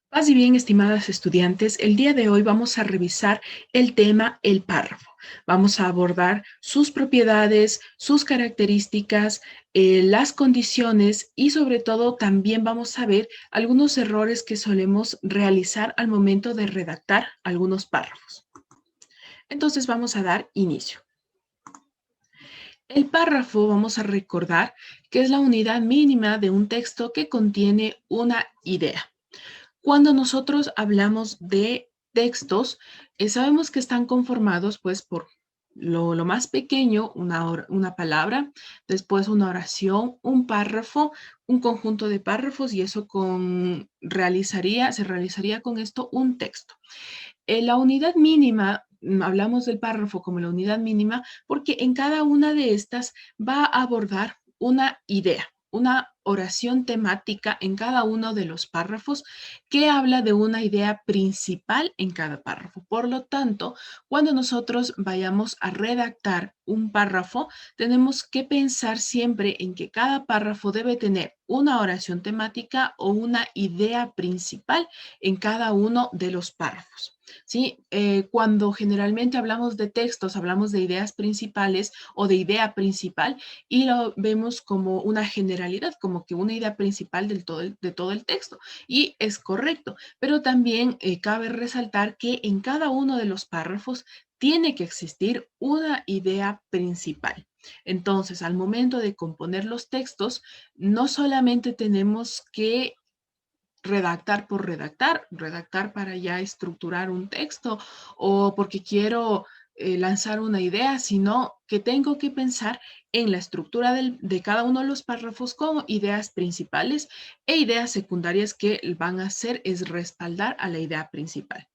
Paz y bien, estimadas estudiantes, el día de hoy vamos a revisar el tema el párrafo. Vamos a abordar sus propiedades, sus características, las condiciones y sobre todo también vamos a ver algunos errores que solemos realizar al momento de redactar algunos párrafos. Entonces vamos a dar inicio. El párrafo, vamos a recordar que es la unidad mínima de un texto que contiene una idea. Cuando nosotros hablamos de textos, sabemos que están conformados pues por lo más pequeño, una palabra, después una oración, un párrafo, un conjunto de párrafos y eso se realizaría con esto un texto. La unidad mínima, hablamos del párrafo como la unidad mínima, porque en cada una de estas va a abordar una idea, una oración temática en cada uno de los párrafos que habla de una idea principal en cada párrafo. Por lo tanto, cuando nosotros vayamos a redactar un párrafo, tenemos que pensar siempre en que cada párrafo debe tener una oración temática o una idea principal en cada uno de los párrafos. ¿Sí? Cuando generalmente hablamos de textos, hablamos de ideas principales o de idea principal y lo vemos como una generalidad, como que una idea principal de todo el texto. Y es correcto, pero también cabe resaltar que en cada uno de los párrafos tiene que existir una idea principal. Entonces, al momento de componer los textos, no solamente tenemos que redactar para ya estructurar un texto o porque quiero lanzar una idea, sino que tengo que pensar en la estructura de cada uno de los párrafos como ideas principales e ideas secundarias que van a hacer es respaldar a la idea principal.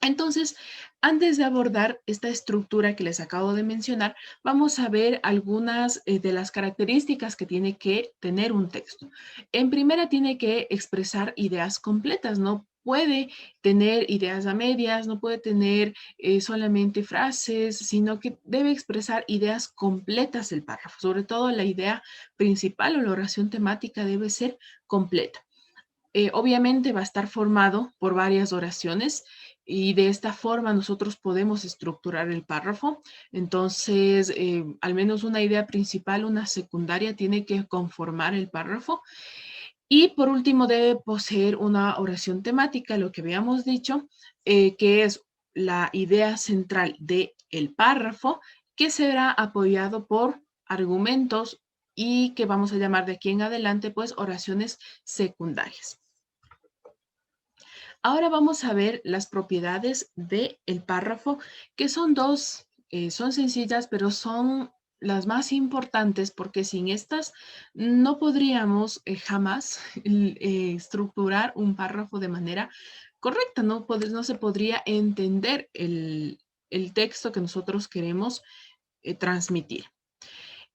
Entonces, antes de abordar esta estructura que les acabo de mencionar, vamos a ver algunas de las características que tiene que tener un texto. En primera, tiene que expresar ideas completas, no puede tener ideas a medias, no puede tener solamente frases, sino que debe expresar ideas completas del párrafo. Sobre todo la idea principal o la oración temática debe ser completa. Obviamente va a estar formado por varias oraciones y de esta forma nosotros podemos estructurar el párrafo. Entonces, al menos una idea principal, una secundaria tiene que conformar el párrafo. Y por último, debe poseer una oración temática, lo que habíamos dicho, que es la idea central del párrafo, que será apoyado por argumentos y que vamos a llamar de aquí en adelante, pues, oraciones secundarias. Ahora vamos a ver las propiedades del párrafo, que son dos, son sencillas, pero son las más importantes porque sin estas no podríamos jamás estructurar un párrafo de manera correcta, no se podría entender el texto que nosotros queremos transmitir.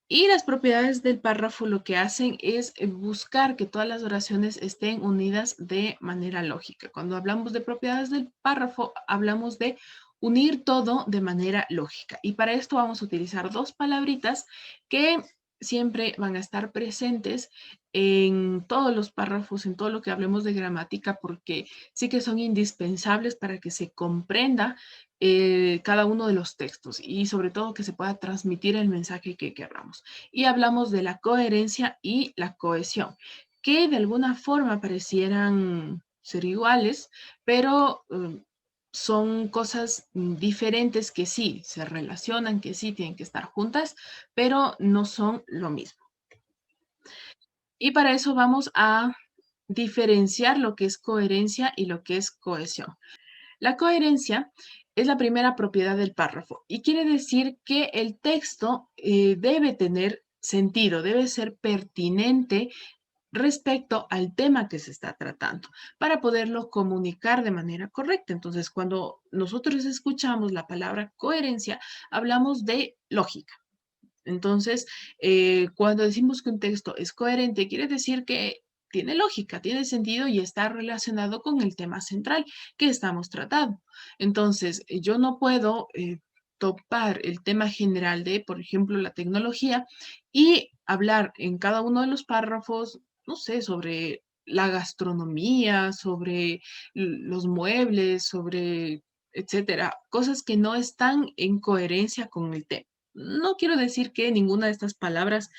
Y las propiedades del párrafo lo que hacen es buscar que todas las oraciones estén unidas de manera lógica. Cuando hablamos de propiedades del párrafo, hablamos de unir todo de manera lógica. Y para esto vamos a utilizar dos palabritas que siempre van a estar presentes en todos los párrafos, en todo lo que hablemos de gramática, porque sí que son indispensables para que se comprenda cada uno de los textos y sobre todo que se pueda transmitir el mensaje que queramos. Y hablamos de la coherencia y la cohesión, que de alguna forma parecieran ser iguales, pero son cosas diferentes que sí se relacionan, que sí tienen que estar juntas, pero no son lo mismo. Y para eso vamos a diferenciar lo que es coherencia y lo que es cohesión. La coherencia es la primera propiedad del párrafo y quiere decir que el texto debe tener sentido, debe ser pertinente respecto al tema que se está tratando para poderlo comunicar de manera correcta. Entonces, cuando nosotros escuchamos la palabra coherencia, hablamos de lógica. Entonces, cuando decimos que un texto es coherente, quiere decir que tiene lógica, tiene sentido y está relacionado con el tema central que estamos tratando. Entonces, yo no puedo topar el tema general de, por ejemplo, la tecnología y hablar en cada uno de los párrafos, no sé, sobre la gastronomía, sobre los muebles, sobre, etcétera, cosas que no están en coherencia con el tema. No quiero decir que ninguna de estas palabras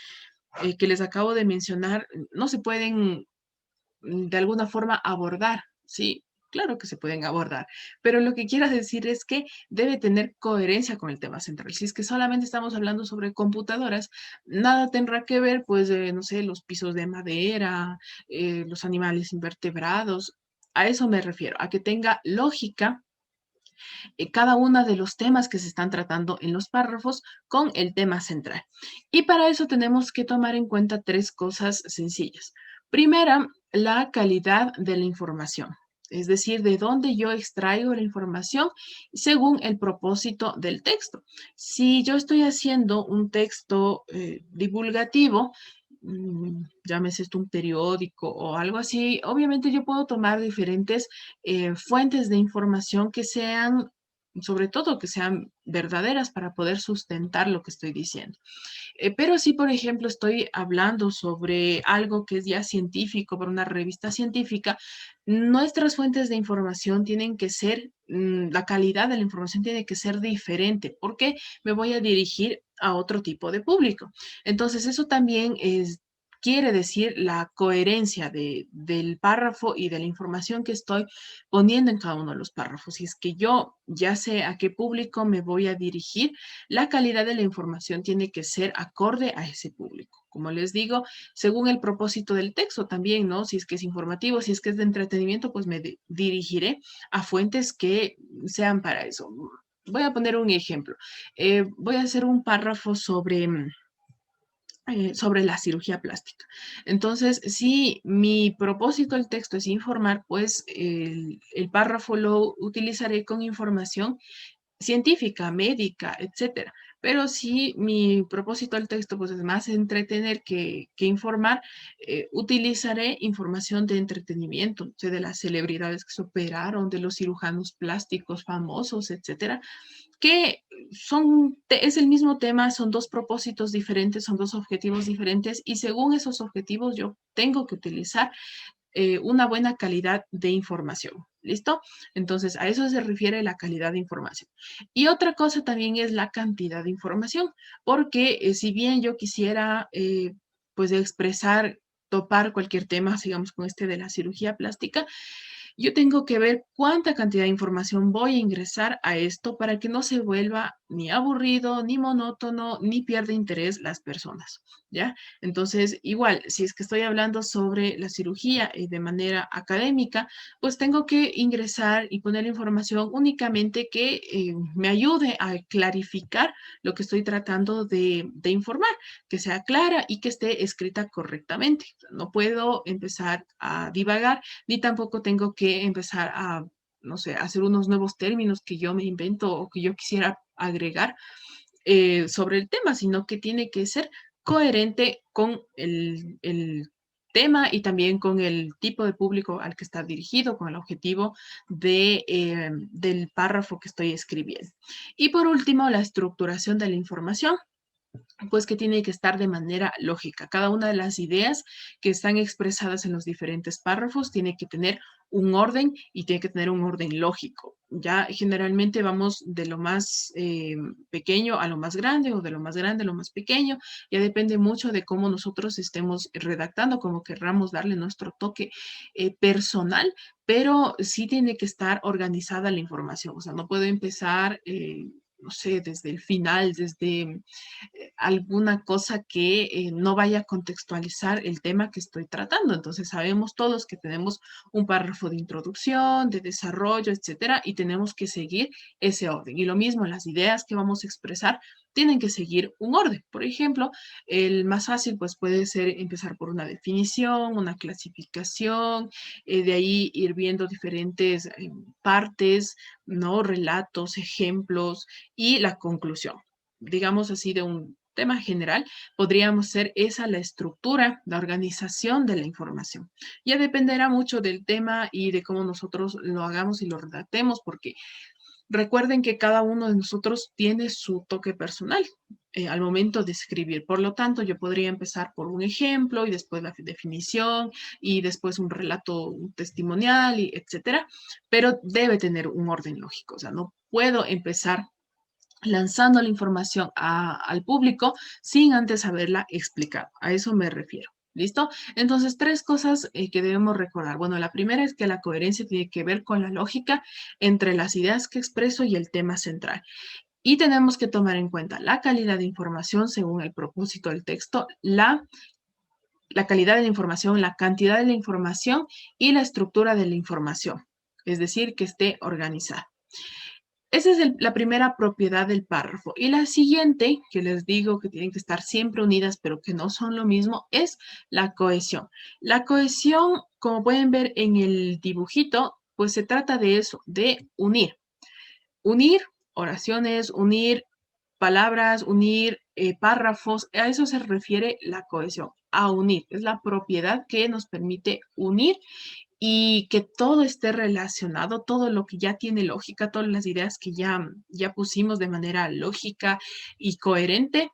que les acabo de mencionar no se pueden de alguna forma abordar, sí. Claro que se pueden abordar, pero lo que quiero decir es que debe tener coherencia con el tema central. Si es que solamente estamos hablando sobre computadoras, nada tendrá que ver, pues, no sé, los pisos de madera, los animales invertebrados. A eso me refiero, a que tenga lógica cada uno de los temas que se están tratando en los párrafos con el tema central. Y para eso tenemos que tomar en cuenta tres cosas sencillas. Primera, la calidad de la información. Es decir, de dónde yo extraigo la información según el propósito del texto. Si yo estoy haciendo un texto divulgativo, llámese esto un periódico o algo así, obviamente yo puedo tomar diferentes fuentes de información que sean, sobre todo que sean verdaderas para poder sustentar lo que estoy diciendo. Pero si, por ejemplo, estoy hablando sobre algo que es ya científico por una revista científica, nuestras fuentes de información tienen que ser, la calidad de la información tiene que ser diferente, porque me voy a dirigir a otro tipo de público. Entonces, eso también quiere decir la coherencia del párrafo y de la información que estoy poniendo en cada uno de los párrafos. Si es que yo ya sé a qué público me voy a dirigir, la calidad de la información tiene que ser acorde a ese público. Como les digo, según el propósito del texto también, ¿no? Si es que es informativo, si es que es de entretenimiento, pues me dirigiré a fuentes que sean para eso. Voy a poner un ejemplo. Voy a hacer un párrafo sobre la cirugía plástica. Entonces, si mi propósito del texto es informar, pues el párrafo lo utilizaré con información científica, médica, etcétera. Pero si mi propósito del texto pues, es más entretener que informar, utilizaré información de entretenimiento, o sea, de las celebridades que se operaron, de los cirujanos plásticos famosos, etcétera, que es el mismo tema, son dos propósitos diferentes, son dos objetivos diferentes y según esos objetivos yo tengo que utilizar una buena calidad de información. ¿Listo? Entonces, a eso se refiere la calidad de información. Y otra cosa también es la cantidad de información, porque si bien yo quisiera, pues, expresar, topar cualquier tema, sigamos con este de la cirugía plástica, yo tengo que ver cuánta cantidad de información voy a ingresar a esto para que no se vuelva ni aburrido, ni monótono, ni pierda interés las personas, ¿ya? Entonces, igual, si es que estoy hablando sobre la cirugía de manera académica, pues tengo que ingresar y poner información únicamente que me ayude a clarificar lo que estoy tratando de informar, que sea clara y que esté escrita correctamente. No puedo empezar a divagar ni tampoco tengo que empezar a, no sé, hacer unos nuevos términos que yo me invento o que yo quisiera agregar sobre el tema, sino que tiene que ser coherente con el tema y también con el tipo de público al que está dirigido, con el objetivo del párrafo que estoy escribiendo. Y por último, la estructuración de la información pues que tiene que estar de manera lógica. Cada una de las ideas que están expresadas en los diferentes párrafos tiene que tener un orden y tiene que tener un orden lógico. Ya generalmente vamos de lo más pequeño a lo más grande o de lo más grande a lo más pequeño. Ya depende mucho de cómo nosotros estemos redactando, cómo querramos darle nuestro toque personal, pero sí tiene que estar organizada la información. O sea, no puedo empezar no sé, desde el final, desde alguna cosa que no vaya a contextualizar el tema que estoy tratando. Entonces, sabemos todos que tenemos un párrafo de introducción, de desarrollo, etcétera, y tenemos que seguir ese orden. Y lo mismo, las ideas que vamos a expresar tienen que seguir un orden. Por ejemplo, el más fácil pues puede ser empezar por una definición, una clasificación, de ahí ir viendo diferentes partes, ¿no? Relatos, ejemplos y la conclusión. Digamos así, de un tema general, podríamos ser esa la estructura, la organización de la información. Ya dependerá mucho del tema y de cómo nosotros lo hagamos y lo redactemos, porque Recuerden que cada uno de nosotros tiene su toque personal al momento de escribir. Por lo tanto, yo podría empezar por un ejemplo y después la definición y después un relato testimonial, y etcétera, pero debe tener un orden lógico. O sea, no puedo empezar lanzando la información al público sin antes haberla explicado. A eso me refiero. ¿Listo? Entonces, tres cosas que debemos recordar. Bueno, la primera es que la coherencia tiene que ver con la lógica entre las ideas que expreso y el tema central. Y tenemos que tomar en cuenta la calidad de información según el propósito del texto, la calidad de la información, la cantidad de la información y la estructura de la información. Es decir, que esté organizada. Esa es la primera propiedad del párrafo. Y la siguiente, que les digo que tienen que estar siempre unidas, pero que no son lo mismo, es la cohesión. La cohesión, como pueden ver en el dibujito, pues se trata de eso, de unir. Unir oraciones, unir palabras, unir párrafos, a eso se refiere la cohesión, a unir. Es la propiedad que nos permite unir y que todo esté relacionado, todo lo que ya tiene lógica, todas las ideas que ya pusimos de manera lógica y coherente,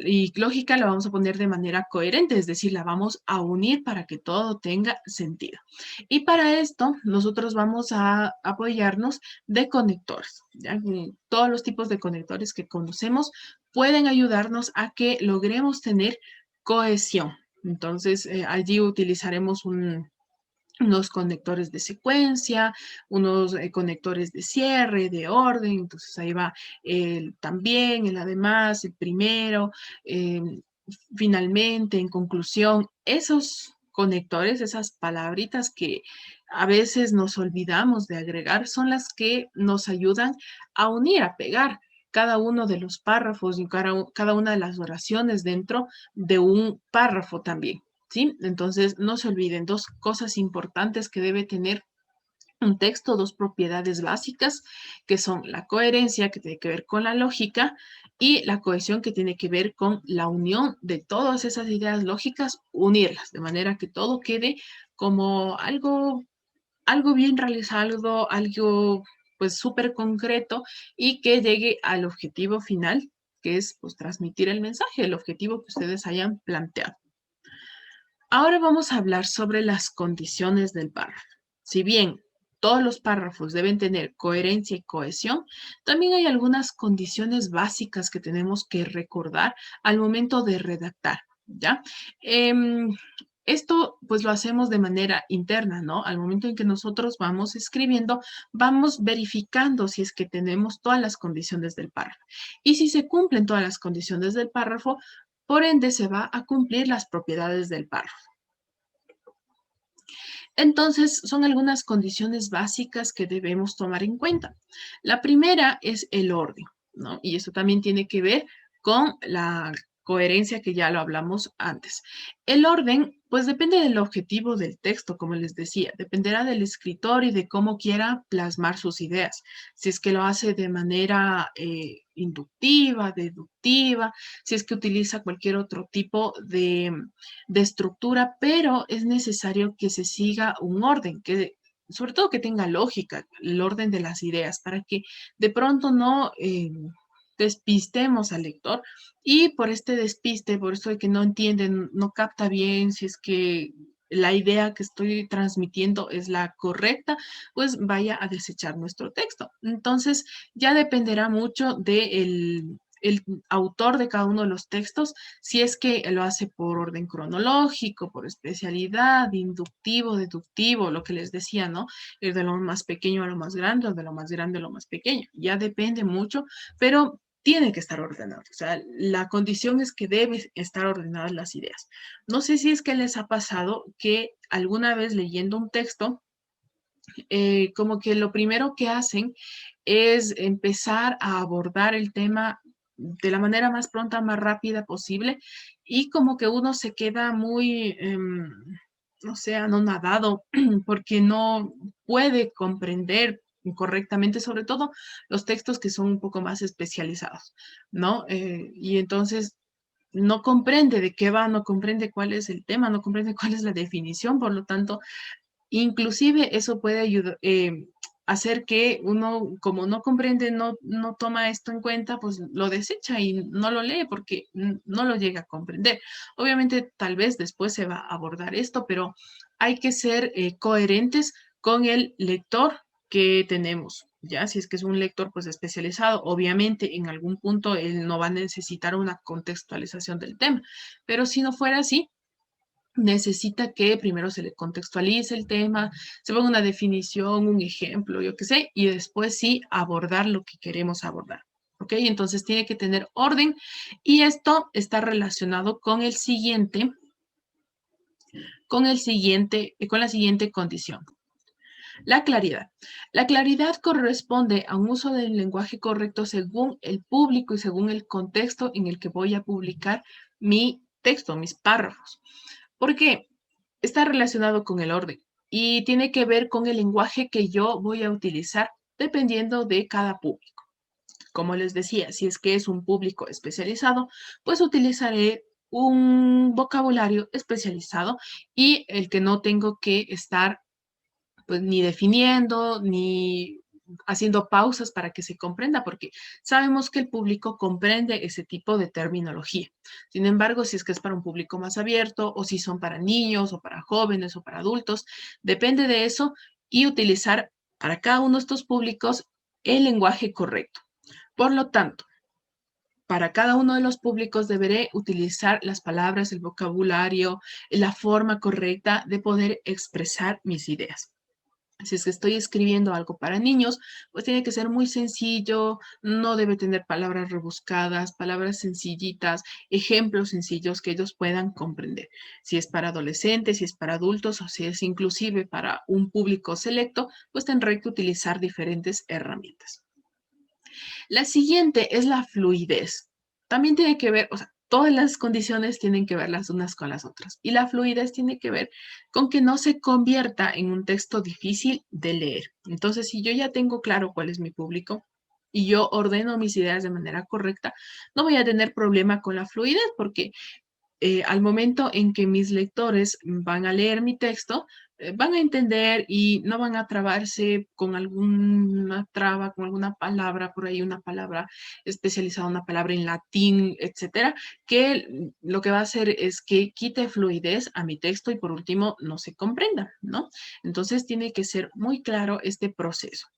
y lógica la vamos a poner de manera coherente, es decir, la vamos a unir para que todo tenga sentido. Y para esto, nosotros vamos a apoyarnos de conectores, ¿ya? Todos los tipos de conectores que conocemos pueden ayudarnos a que logremos tener cohesión. Entonces, allí utilizaremos unos conectores de secuencia, unos conectores de cierre, de orden, entonces ahí va el también, el además, el primero, eh, finalmente, en conclusión, esos conectores, esas palabritas que a veces nos olvidamos de agregar, son las que nos ayudan a unir, a pegar cada uno de los párrafos y cada una de las oraciones dentro de un párrafo también. ¿Sí? Entonces, no se olviden, dos cosas importantes que debe tener un texto, dos propiedades básicas, que son la coherencia, que tiene que ver con la lógica, y la cohesión, que tiene que ver con la unión de todas esas ideas lógicas, unirlas, de manera que todo quede como algo bien realizado, algo pues súper concreto y que llegue al objetivo final, que es pues transmitir el mensaje, el objetivo que ustedes hayan planteado. Ahora vamos a hablar sobre las condiciones del párrafo. Si bien todos los párrafos deben tener coherencia y cohesión, también hay algunas condiciones básicas que tenemos que recordar al momento de redactar, ¿ya? Esto pues lo hacemos de manera interna, ¿no? Al momento en que nosotros vamos escribiendo, vamos verificando si es que tenemos todas las condiciones del párrafo. Y si se cumplen todas las condiciones del párrafo, por ende se va a cumplir las propiedades del párrafo. Entonces, son algunas condiciones básicas que debemos tomar en cuenta. La primera es el orden, ¿no? Y eso también tiene que ver con la coherencia, que ya lo hablamos antes. El orden, pues depende del objetivo del texto, como les decía, dependerá del escritor y de cómo quiera plasmar sus ideas. Si es que lo hace de manera inductiva, deductiva, si es que utiliza cualquier otro tipo de estructura, pero es necesario que se siga un orden, que sobre todo que tenga lógica, el orden de las ideas, para que de pronto no despistemos al lector y por este despiste, por esto de que no entienden, no capta bien si es que la idea que estoy transmitiendo es la correcta, pues vaya a desechar nuestro texto. Entonces, ya dependerá mucho del el autor de cada uno de los textos, si es que lo hace por orden cronológico, por especialidad, inductivo, deductivo, lo que les decía, ¿no? Ir de lo más pequeño a lo más grande o de lo más grande a lo más pequeño. Ya depende mucho, pero tiene que estar ordenado. O sea, la condición es que deben estar ordenadas las ideas. No sé si es que les ha pasado que alguna vez leyendo un texto, como que lo primero que hacen es empezar a abordar el tema de la manera más pronta, más rápida posible, y como que uno se queda muy, no sé, anonadado porque no puede comprender correctamente, sobre todo los textos que son un poco más especializados, ¿no? Y entonces no comprende de qué va, no comprende cuál es el tema, no comprende cuál es la definición, por lo tanto, inclusive eso puede ayudar, hacer que uno, como no comprende, no toma esto en cuenta, pues lo desecha y no lo lee porque no lo llega a comprender. Obviamente, tal vez después se va a abordar esto, pero hay que ser coherentes con el lector que tenemos. Ya, si es que es un lector pues especializado, obviamente en algún punto él no va a necesitar una contextualización del tema, pero si no fuera así, necesita que primero se le contextualice el tema, se ponga una definición, un ejemplo, yo qué sé, y después sí abordar lo que queremos abordar. ¿Ok? Entonces tiene que tener orden y esto está relacionado con la siguiente condición. La claridad. La claridad corresponde a un uso del lenguaje correcto según el público y según el contexto en el que voy a publicar mi texto, mis párrafos. ¿Por qué? Está relacionado con el orden y tiene que ver con el lenguaje que yo voy a utilizar dependiendo de cada público. Como les decía, si es que es un público especializado, pues utilizaré un vocabulario especializado y el que no tengo que estar pues ni definiendo ni haciendo pausas para que se comprenda, porque sabemos que el público comprende ese tipo de terminología. Sin embargo, si es que es para un público más abierto o si son para niños o para jóvenes o para adultos, depende de eso y utilizar para cada uno de estos públicos el lenguaje correcto. Por lo tanto, para cada uno de los públicos deberé utilizar las palabras, el vocabulario, la forma correcta de poder expresar mis ideas. Si es que estoy escribiendo algo para niños, pues tiene que ser muy sencillo, no debe tener palabras rebuscadas, palabras sencillitas, ejemplos sencillos que ellos puedan comprender. Si es para adolescentes, si es para adultos o si es inclusive para un público selecto, pues tendré que utilizar diferentes herramientas. La siguiente es la fluidez. También tiene que ver, o sea, todas las condiciones tienen que ver las unas con las otras. Y la fluidez tiene que ver con que no se convierta en un texto difícil de leer. Entonces, si yo ya tengo claro cuál es mi público y yo ordeno mis ideas de manera correcta, no voy a tener problema con la fluidez porque al momento en que mis lectores van a leer mi texto, van a entender y no van a trabarse con alguna traba, con alguna palabra, por ahí una palabra especializada, una palabra en latín, etcétera, que lo que va a hacer es que quite fluidez a mi texto y por último no se comprenda, ¿no? Entonces tiene que ser muy claro este proceso.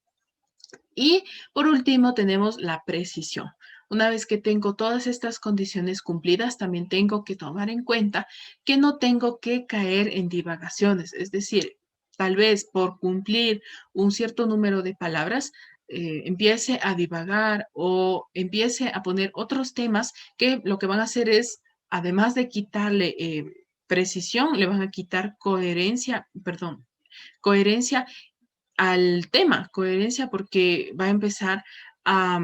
Y por último tenemos la precisión. Una vez que tengo todas estas condiciones cumplidas, también tengo que tomar en cuenta que no tengo que caer en divagaciones. Es decir, tal vez por cumplir un cierto número de palabras, empiece a divagar o empiece a poner otros temas que lo que van a hacer es, además de quitarle precisión, le van a quitar coherencia, perdón, coherencia al tema, coherencia, porque va a empezar a,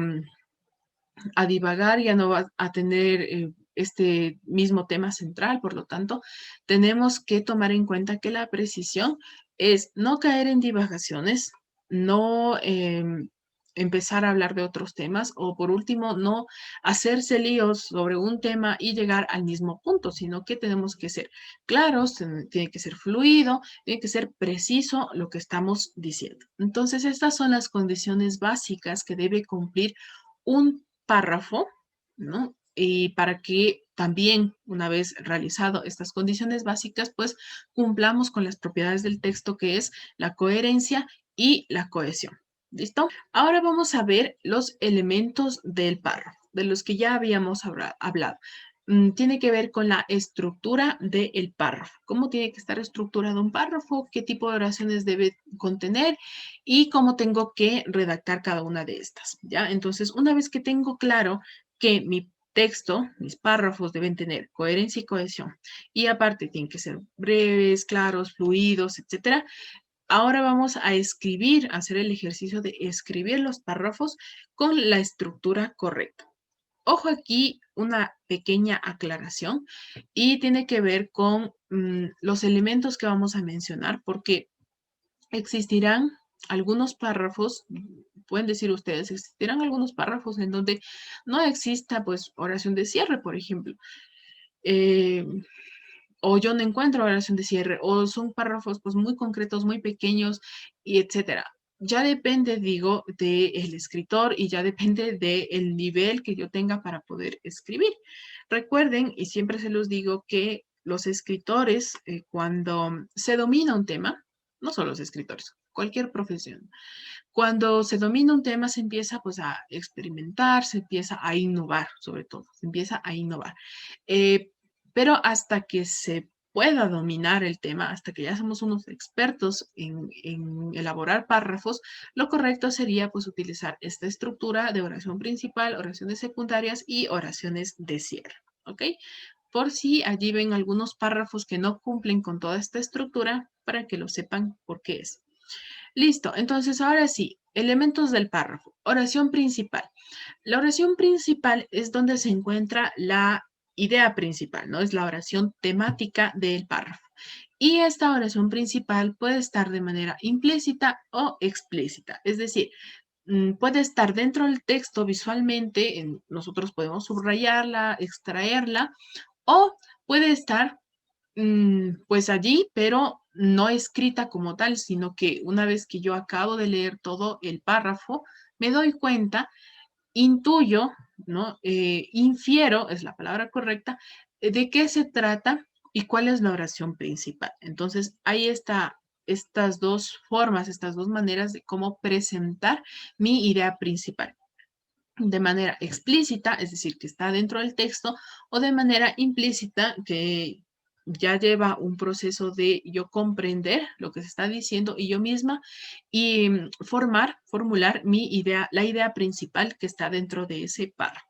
a divagar, ya no va a tener este mismo tema central, por lo tanto, tenemos que tomar en cuenta que la precisión es no caer en divagaciones, no empezar a hablar de otros temas o por último, no hacerse líos sobre un tema y llegar al mismo punto, sino que tenemos que ser claros, tiene que ser fluido, tiene que ser preciso lo que estamos diciendo. Entonces, estas son las condiciones básicas que debe cumplir un párrafo, ¿no? Y para que también, una vez realizado estas condiciones básicas, pues cumplamos con las propiedades del texto, que es la coherencia y la cohesión. ¿Listo? Ahora vamos a ver los elementos del párrafo, de los que ya habíamos hablado. Tiene que ver con la estructura del párrafo. ¿Cómo tiene que estar estructurado un párrafo? ¿Qué tipo de oraciones debe contener? Y cómo tengo que redactar cada una de estas, ¿ya? Entonces, una vez que tengo claro que mi texto, mis párrafos deben tener coherencia y cohesión, y aparte tienen que ser breves, claros, fluidos, etcétera. Ahora vamos a escribir, a hacer el ejercicio de escribir los párrafos con la estructura correcta. Ojo aquí, una pequeña aclaración y tiene que ver con los elementos que vamos a mencionar, porque existirán algunos párrafos, pueden decir ustedes, existirán algunos párrafos en donde no exista pues oración de cierre, por ejemplo. Eh, o yo no encuentro oración de cierre, o son párrafos pues muy concretos, muy pequeños, y etcétera. ya depende, digo, del escritor y ya depende del nivel que yo tenga para poder escribir. Recuerden, y siempre se los digo, que los escritores, cuando se domina un tema, no solo los escritores, cualquier profesión, cuando se domina un tema se empieza pues a experimentar, se empieza a innovar, sobre todo, se empieza a innovar. Eh, pero hasta que se pueda dominar el tema, hasta que ya somos unos expertos en elaborar párrafos, lo correcto sería pues utilizar esta estructura de oración principal, oraciones secundarias y oraciones de cierre, ¿ok? Por si allí ven algunos párrafos que no cumplen con toda esta estructura, para que lo sepan por qué es. Listo, entonces ahora sí, elementos del párrafo. Oración principal. La oración principal es donde se encuentra la idea principal, ¿no? Es la oración temática del párrafo. Y esta oración principal puede estar de manera implícita o explícita, es decir, puede estar dentro del texto visualmente, nosotros podemos subrayarla, extraerla, o puede estar pues allí, pero no escrita como tal, sino que una vez que yo acabo de leer todo el párrafo, me doy cuenta, intuyo, ¿no? Infiero, es la palabra correcta, de qué se trata y cuál es la oración principal. Entonces, ahí está estas dos formas, estas dos maneras de cómo presentar mi idea principal. De manera explícita, es decir, que está dentro del texto, o de manera implícita, que ya lleva un proceso de yo comprender lo que se está diciendo y yo misma y formular mi idea, la idea principal que está dentro de ese párrafo.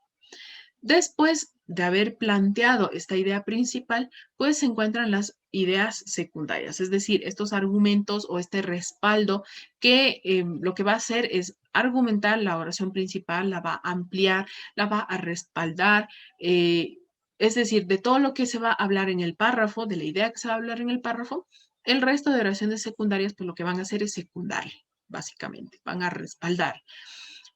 Después de haber planteado esta idea principal, pues se encuentran las ideas secundarias, es decir, estos argumentos o este respaldo que lo que va a hacer es argumentar la oración principal, la va a ampliar, la va a respaldar, es decir, de todo lo que se va a hablar en el párrafo, de la idea que se va a hablar en el párrafo, el resto de oraciones secundarias, pues lo que van a hacer es secundar, básicamente, van a respaldar.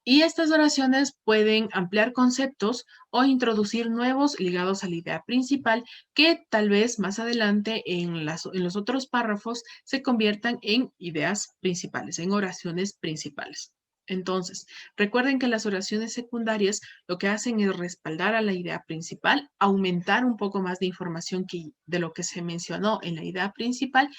Y estas oraciones pueden ampliar conceptos o introducir nuevos ligados a la idea principal que tal vez más adelante en los otros párrafos se conviertan en ideas principales, en oraciones principales. Entonces, recuerden que las oraciones secundarias lo que hacen es respaldar a la idea principal, aumentar un poco más de información de lo que se mencionó en la idea principal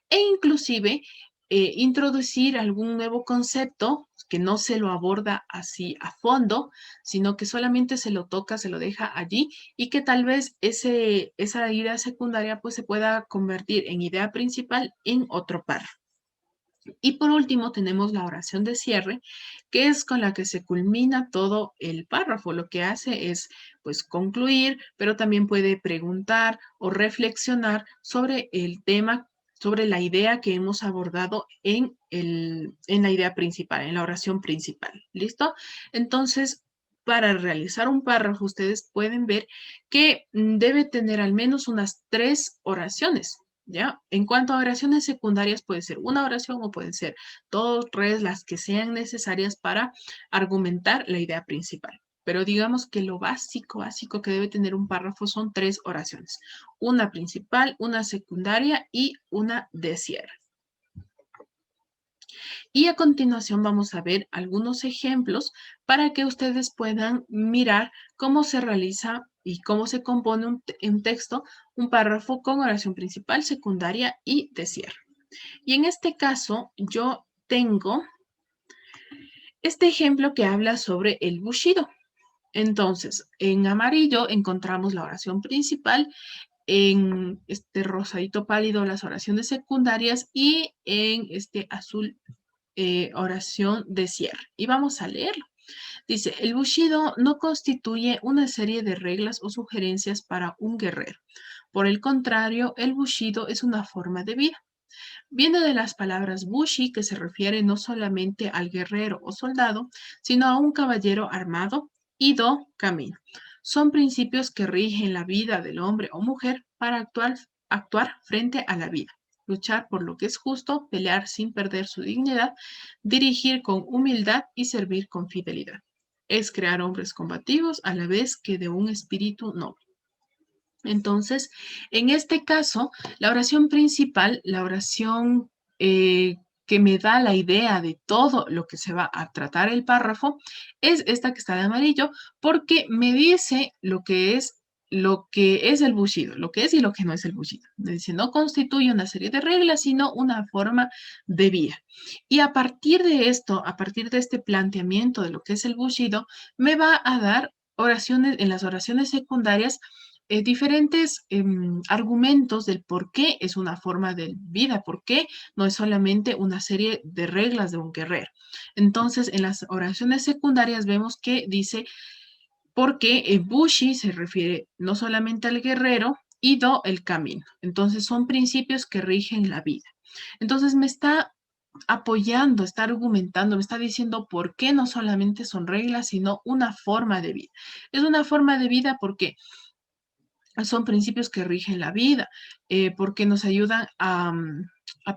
e inclusive introducir algún nuevo concepto que no se lo aborda así a fondo, sino que solamente se lo toca, se lo deja allí y que tal vez esa idea secundaria pues se pueda convertir en idea principal en otro párrafo. Y por último tenemos la oración de cierre, que es con la que se culmina todo el párrafo. Lo que hace es pues concluir, pero también puede preguntar o reflexionar sobre el tema, sobre la idea que hemos abordado en la idea principal, en la oración principal. ¿Listo? Entonces, para realizar un párrafo, ustedes pueden ver que debe tener al menos unas 3 oraciones. ¿Ya? En cuanto a oraciones secundarias, puede ser una oración o pueden ser 2, 3, las que sean necesarias para argumentar la idea principal. Pero digamos que lo básico que debe tener un párrafo son 3 oraciones. Una principal, una secundaria y una de cierre. Y a continuación vamos a ver algunos ejemplos para que ustedes puedan mirar cómo se realiza y cómo se compone un texto, un párrafo con oración principal, secundaria y de cierre. Y en este caso yo tengo este ejemplo que habla sobre el bushido. Entonces, en amarillo encontramos la oración principal, en este rosadito pálido las oraciones secundarias y en este azul oración de cierre. Y vamos a leerlo. Dice, el bushido no constituye una serie de reglas o sugerencias para un guerrero. Por el contrario, el bushido es una forma de vida. Viene de las palabras bushi, que se refiere no solamente al guerrero o soldado, sino a un caballero armado, y do, camino. Son principios que rigen la vida del hombre o mujer para actuar frente a la vida, luchar por lo que es justo, pelear sin perder su dignidad, dirigir con humildad y servir con fidelidad. Es crear hombres combativos a la vez que de un espíritu noble. Entonces, en este caso, la oración principal, la oración que me da la idea de todo lo que se va a tratar el párrafo es esta que está de amarillo, porque me dice lo que es el bushido, lo que es y lo que no es el bushido. Me dice, no constituye una serie de reglas, sino una forma de vida. Y a partir de esto, a partir de este planteamiento de lo que es el bushido, me va a dar oraciones, en las oraciones secundarias, diferentes argumentos del por qué es una forma de vida, por qué no es solamente una serie de reglas de un guerrero. Entonces, en las oraciones secundarias vemos que dice, porque Bushi se refiere no solamente al guerrero, y Do el camino. Entonces, son principios que rigen la vida. Entonces, me está apoyando, está argumentando, me está diciendo por qué no solamente son reglas, sino una forma de vida. Es una forma de vida porque son principios que rigen la vida, porque nos ayudan a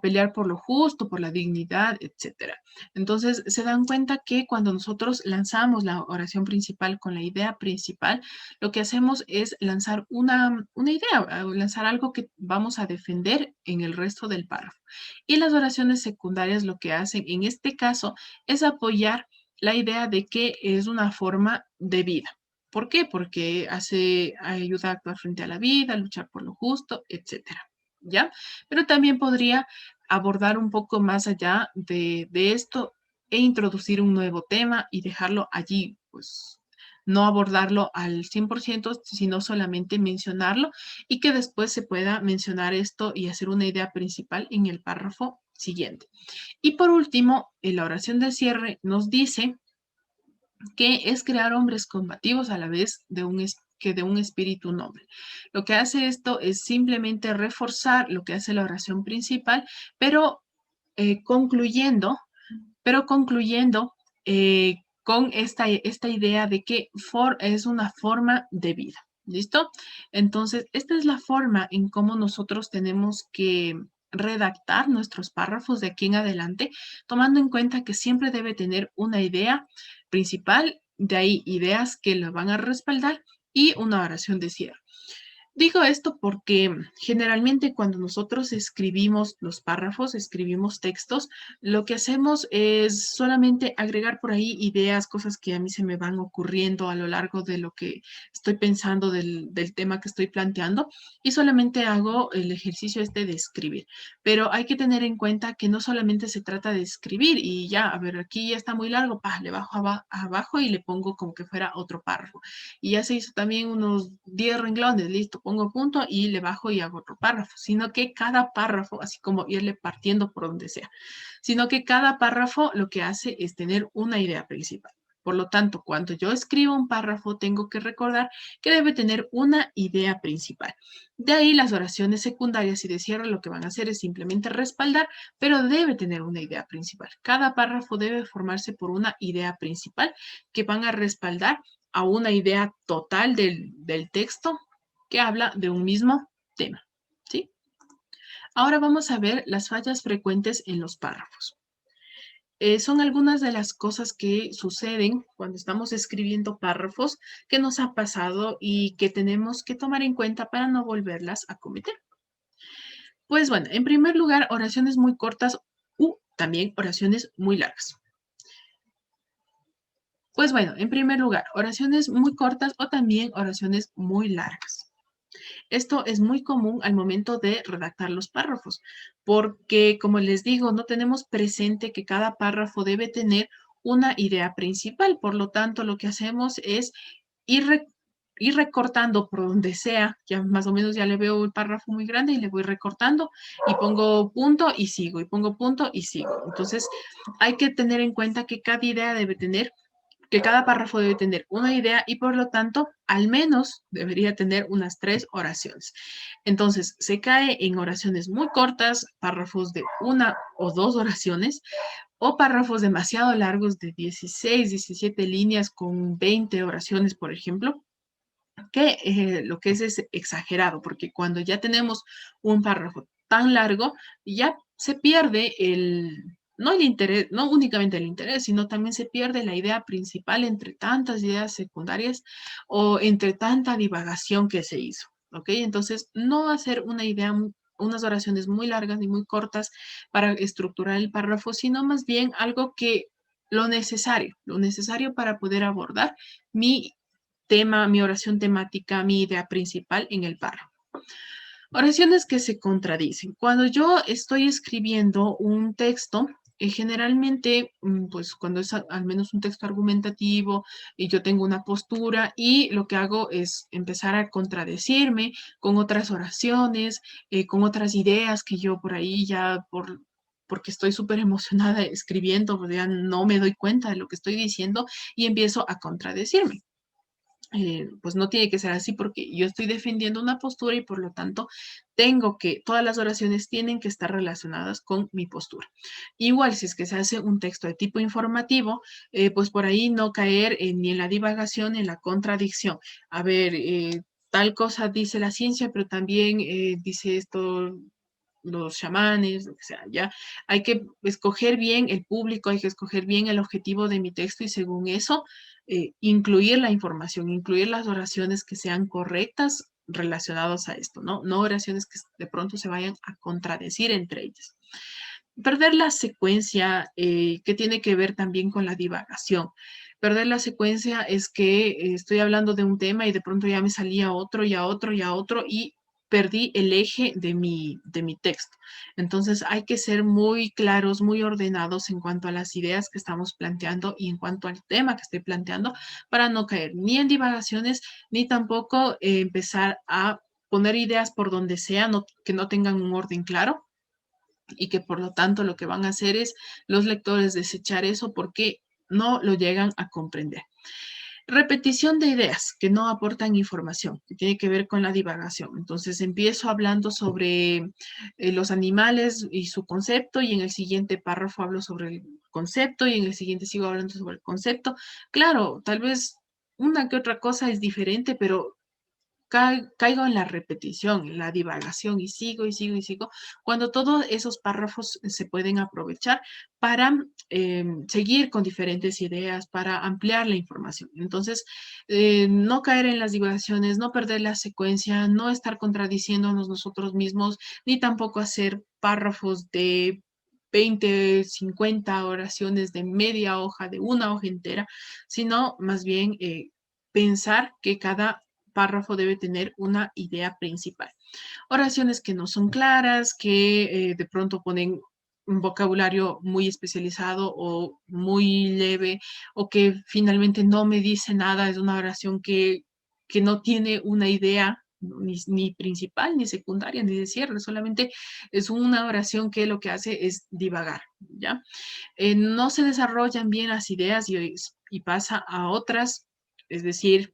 pelear por lo justo, por la dignidad, etcétera. Entonces, se dan cuenta que cuando nosotros lanzamos la oración principal con la idea principal, lo que hacemos es lanzar una idea, lanzar algo que vamos a defender en el resto del párrafo. Y las oraciones secundarias lo que hacen en este caso es apoyar la idea de que es una forma de vida. ¿Por qué? Porque ayuda a actuar frente a la vida, a luchar por lo justo, etcétera. ¿Ya? Pero también podría abordar un poco más allá de esto e introducir un nuevo tema y dejarlo allí, pues no abordarlo al 100%, sino solamente mencionarlo y que después se pueda mencionar esto y hacer una idea principal en el párrafo siguiente. Y por último, en la oración de cierre nos dice que es crear hombres combativos a la vez que de un espíritu noble. Lo que hace esto es simplemente reforzar lo que hace la oración principal, pero concluyendo, con esta idea de que es una forma de vida. ¿Listo? Entonces, esta es la forma en cómo nosotros tenemos que redactar nuestros párrafos de aquí en adelante, tomando en cuenta que siempre debe tener una idea principal, de ahí ideas que lo van a respaldar y una oración de cierre. Digo esto porque generalmente cuando nosotros escribimos los párrafos, escribimos textos, lo que hacemos es solamente agregar por ahí ideas, cosas que a mí se me van ocurriendo a lo largo de lo que estoy pensando del tema que estoy planteando y solamente hago el ejercicio este de escribir. Pero hay que tener en cuenta que no solamente se trata de escribir y ya, a ver, aquí ya está muy largo, le bajo abajo y le pongo como que fuera otro párrafo. Y ya se hizo también unos 10 renglones, listo, pongo punto y le bajo y hago otro párrafo, sino que cada párrafo, así como irle partiendo por donde sea, sino que cada párrafo lo que hace es tener una idea principal. Por lo tanto, cuando yo escribo un párrafo, tengo que recordar que debe tener una idea principal. De ahí las oraciones secundarias y de cierre lo que van a hacer es simplemente respaldar, pero debe tener una idea principal. Cada párrafo debe formarse por una idea principal que van a respaldar a una idea total del texto que habla de un mismo tema. ¿Sí? Ahora vamos a ver las fallas frecuentes en los párrafos. Son algunas de las cosas que suceden cuando estamos escribiendo párrafos que nos ha pasado y que tenemos que tomar en cuenta para no volverlas a cometer. Pues bueno, en primer lugar, oraciones muy cortas u también oraciones muy largas. Pues bueno, en primer lugar, oraciones muy cortas o también oraciones muy largas. Esto es muy común al momento de redactar los párrafos, porque como les digo, no tenemos presente que cada párrafo debe tener una idea principal. Por lo tanto, lo que hacemos es ir, ir recortando por donde sea. Ya más o menos ya le veo el párrafo muy grande y le voy recortando y pongo punto y sigo y pongo punto y sigo. Entonces, hay que tener en cuenta que cada idea debe tener que cada párrafo debe tener una idea y por lo tanto al menos debería tener unas 3 oraciones. Entonces se cae en oraciones muy cortas, párrafos de una o dos oraciones o párrafos demasiado largos de 16, 17 líneas con 20 oraciones, por ejemplo, que lo que es exagerado, porque cuando ya tenemos un párrafo tan largo, ya se pierde no el interés, no únicamente el interés, sino también se pierde la idea principal entre tantas ideas secundarias o entre tanta divagación que se hizo, ¿ok? Entonces, no hacer una idea unas oraciones muy largas ni muy cortas para estructurar el párrafo, sino más bien algo que lo necesario para poder abordar mi tema, mi oración temática, mi idea principal en el párrafo. Oraciones que se contradicen. Cuando yo estoy escribiendo un texto, generalmente, pues cuando es al menos un texto argumentativo y yo tengo una postura y lo que hago es empezar a contradecirme con otras oraciones, con otras ideas que yo por ahí ya porque estoy súper emocionada escribiendo, pues ya no me doy cuenta de lo que estoy diciendo y empiezo a contradecirme. Pues no tiene que ser así porque yo estoy defendiendo una postura y por lo tanto todas las oraciones tienen que estar relacionadas con mi postura. Igual si es que se hace un texto de tipo informativo, pues por ahí no caer ni en la divagación ni en la contradicción. A ver, tal cosa dice la ciencia, pero también dice esto los chamanes, lo que sea, ya hay que escoger bien el público, hay que escoger bien el objetivo de mi texto y según eso incluir la información, incluir las oraciones que sean correctas relacionadas a esto, ¿no? No oraciones que de pronto se vayan a contradecir entre ellas. Perder la secuencia, que tiene que ver también con la divagación. Perder la secuencia es que estoy hablando de un tema y de pronto ya me salía otro y a otro y a otro y perdí el eje de mi texto. Entonces hay que ser muy claros, muy ordenados en cuanto a las ideas que estamos planteando y en cuanto al tema que estoy planteando para no caer ni en divagaciones ni tampoco empezar a poner ideas por donde sea, que no tengan un orden claro y que por lo tanto lo que van a hacer es los lectores desechar eso porque no lo llegan a comprender. Repetición de ideas que no aportan información, que tiene que ver con la divagación. Entonces empiezo hablando sobre los animales y su concepto y en el siguiente párrafo hablo sobre el concepto y en el siguiente sigo hablando sobre el concepto. Claro, tal vez una que otra cosa es diferente, pero caigo en la repetición, en la divagación y sigo y sigo y sigo, cuando todos esos párrafos se pueden aprovechar para seguir con diferentes ideas, para ampliar la información. Entonces, no caer en las divagaciones, no perder la secuencia, no estar contradiciéndonos nosotros mismos, ni tampoco hacer párrafos de 20, 50 oraciones de media hoja, de una hoja entera, sino más bien pensar que cada párrafo debe tener una idea principal. Oraciones que no son claras, que de pronto ponen un vocabulario muy especializado o muy leve o que finalmente no me dice nada, es una oración que no tiene una idea ni principal, ni secundaria, ni de cierre, solamente es una oración que lo que hace es divagar, ¿ya? No se desarrollan bien las ideas y pasa a otras, es decir,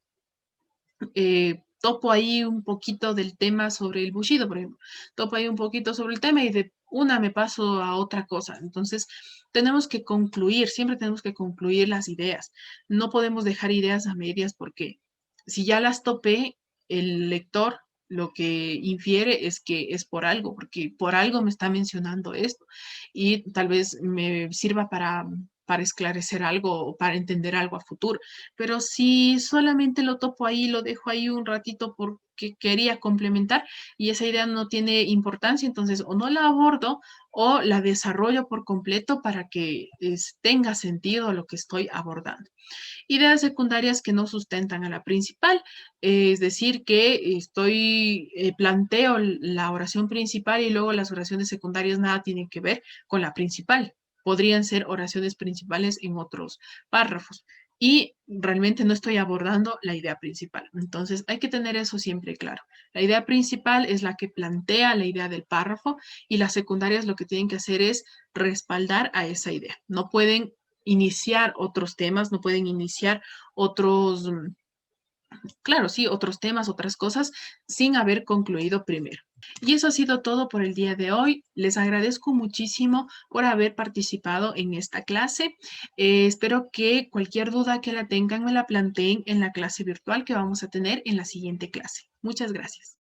topo ahí un poquito del tema sobre el Bushido, por ejemplo. Topo ahí un poquito sobre el tema y de una me paso a otra cosa. Entonces, tenemos que concluir, siempre tenemos que concluir las ideas. No podemos dejar ideas a medias porque si ya las topé, el lector lo que infiere es que es por algo, porque por algo me está mencionando esto y tal vez me sirva para esclarecer algo o para entender algo a futuro. Pero si solamente lo topo ahí, lo dejo ahí un ratito porque quería complementar y esa idea no tiene importancia, entonces o no la abordo o la desarrollo por completo para que tenga sentido lo que estoy abordando. Ideas secundarias que no sustentan a la principal, es decir, que planteo la oración principal y luego las oraciones secundarias nada tienen que ver con la principal. Podrían ser oraciones principales en otros párrafos y realmente no estoy abordando la idea principal. Entonces hay que tener eso siempre claro. La idea principal es la que plantea la idea del párrafo y las secundarias lo que tienen que hacer es respaldar a esa idea. No pueden iniciar otros temas, no pueden iniciar otros, claro, sí, otros temas, otras cosas, sin haber concluido primero. Y eso ha sido todo por el día de hoy. Les agradezco muchísimo por haber participado en esta clase. Espero que cualquier duda que la tengan me la planteen en la clase virtual que vamos a tener en la siguiente clase. Muchas gracias.